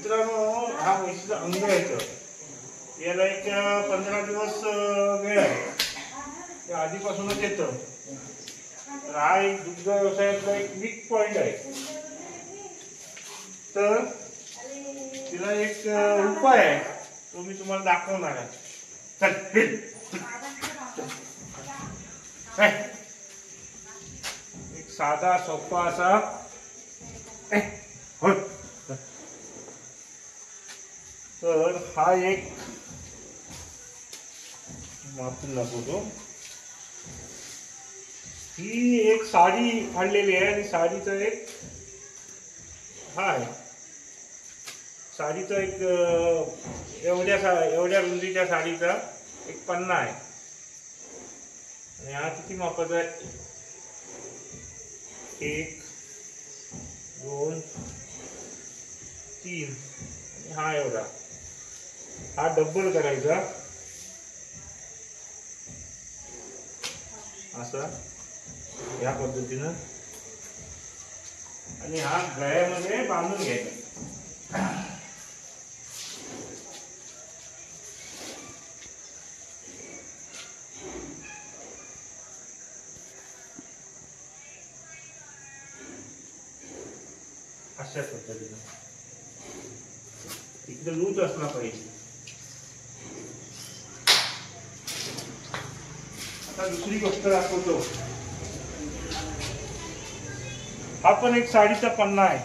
मित्रांनो, हा म्हशीचा अंग आहे. याला एक 15 दिवस वेळ आहे. ते आधीपासूनच येतं. तर हा एक दुग्ध व्यवसायातला एक वीक पॉइंट आहे. तर तिला एक उपाय आहे, तो मी तुम्हाला दाखवणार आहे. चल एक साधा सोपा असा तर हा एक मापून दाखवतो. ही एक साडी फाडलेली आहे आणि साडीचा एक हा आहे. साडीचा एक एवढ्या रुंदीच्या साडीचा एक पन्ना आहे. आणि हा किती मापाचा आहे? 1 2 3 आणि हा एवढा. हा डबल करायचा असा या पद्धतीनं आणि हा गळ्यामध्ये बांधून घ्यायचा. अशा पद्धतीनं इकडे लूज असला पाहिजे. आता दुसरी गोष्ट दाखवतो. हा पण एक साडीचा पन्ना आहे.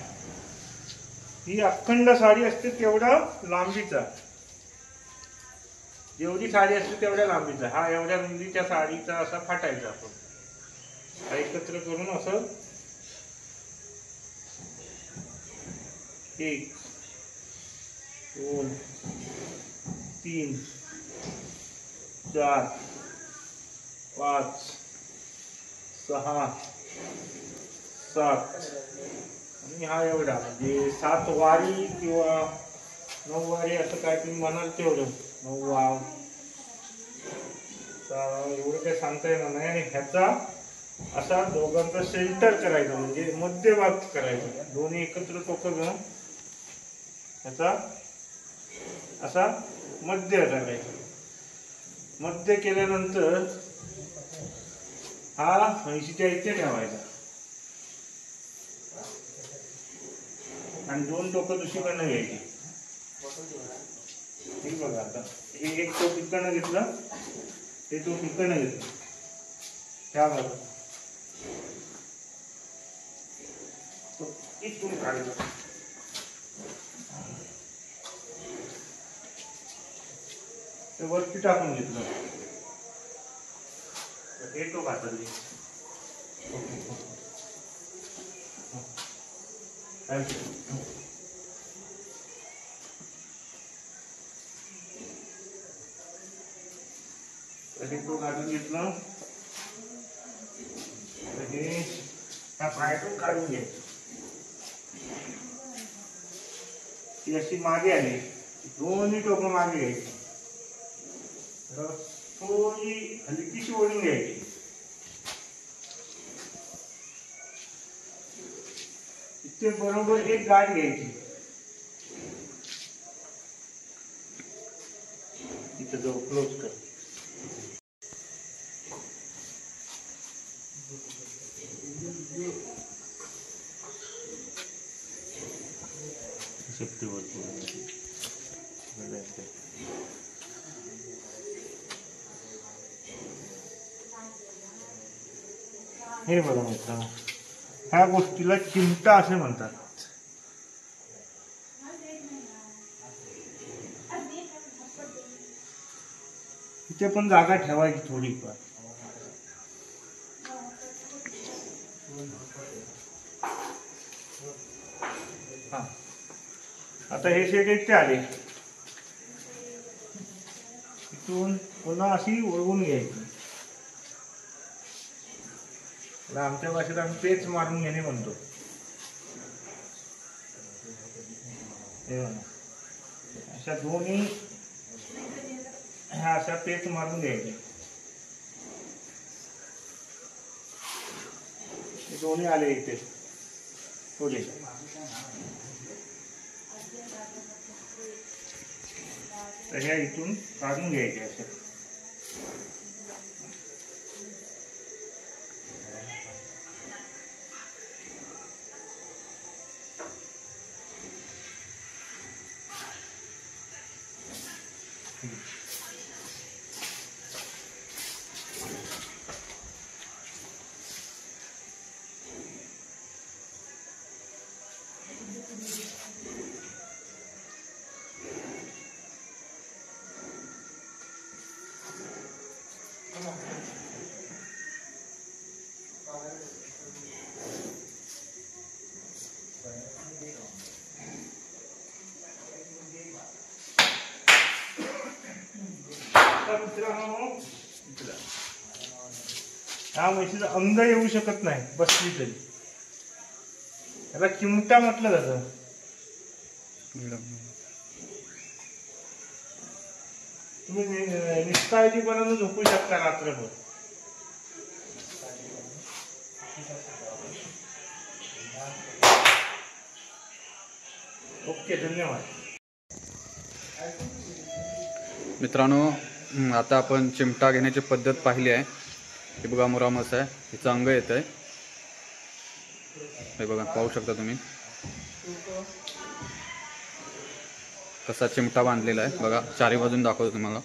ही अखंड साडी असते तेवढा लांबीचा, जेवढी साडी असते तेवढ्या लांबीचा. हा एवढ्या रुंदीच्या साडीचा असा फाटायचा. आपण एकत्र करून असं 1 2 3 4 5 6 7 आणि हा एवढा, म्हणजे 7 वारी किंवा 9 वारी असं काय तुम्ही म्हणाल तेवढं. 9 वाव एवढं काही सांगता येणार नाही. आणि ह्याचा असा दोघांचा सेंटर करायचा, म्हणजे मध्यभाग करायचा. दोन्ही एकत्र टोकं घेऊन ह्याचा असा मध्य करायचा. मध्य केल्यानंतर हा म्हशीच्या इथे ठेवायचा आणि 2 टोकं दुसरीकडनं घ्यायची. ठीक बघा. आता हे एक टोक इकडनं घेतलं, हे टोक इकडनं घेतलं, त्या बाजूला इथून काढलं. ते वरती टाकून घेतलं. हे टोक हातात घे. हे टोक हातात घेतलं. हे हा पायटून काढून घे. ती अशी मागे आली, दोन्ही टोकं मागे घ्यायची. थोडी हलकीशी ओढून घ्यायची. इथे बरोबर एक गाठ घ्यायची. इथे जो क्लोज कर. सेफ्टी हे बघा मित्रांनो, ह्या गोष्टीला चिमटा असे म्हणतात. इथे पण जागा ठेवायची थोडीफार. हा आता हे शेट इथे आले, इथून पुन्हा अशी वळवून घ्यायची. आमच्या भाषेत आम्ही पेच मारून घेणे म्हणतो. अशा दोन्ही ह्या अशा पेच मारून घ्यायचे. दोन्ही आले इथे थोडे. तर ह्या इथून काढून घ्यायच्या अशा. हा म्हशीचं अंग येऊ शकत नाही बसली तरी. याला चिमटा म्हटलं जातं. तुम्ही निष्काळजीपणानं झोपू शकता रात्रभर. ओके, धन्यवाद मित्रांनो. आता आपण चिमटा घेण्याची पद्धत पाहिली आहे. हे बघा मुरामस आहे, हिचं अंग येत आहे. हे बघा, पाहू शकता तुम्ही कसा चिमटा बांधलेला आहे. बघा, चारी बाजून दाखवतो तुम्हाला.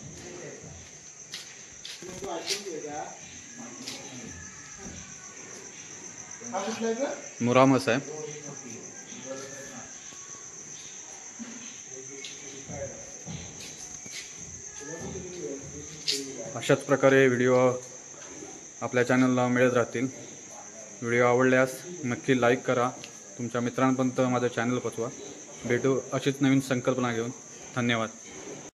मुरामस आहे. अशाच प्रकारे व्हिडिओ आपल्या चॅनलला मिळत राहतील. व्हिडिओ आवडल्यास नक्की लाईक करा, तुमच्या मित्रांपर्यंत माझं चॅनल पोचवा. भेटू अशीच नवीन संकल्पना घेऊन. धन्यवाद.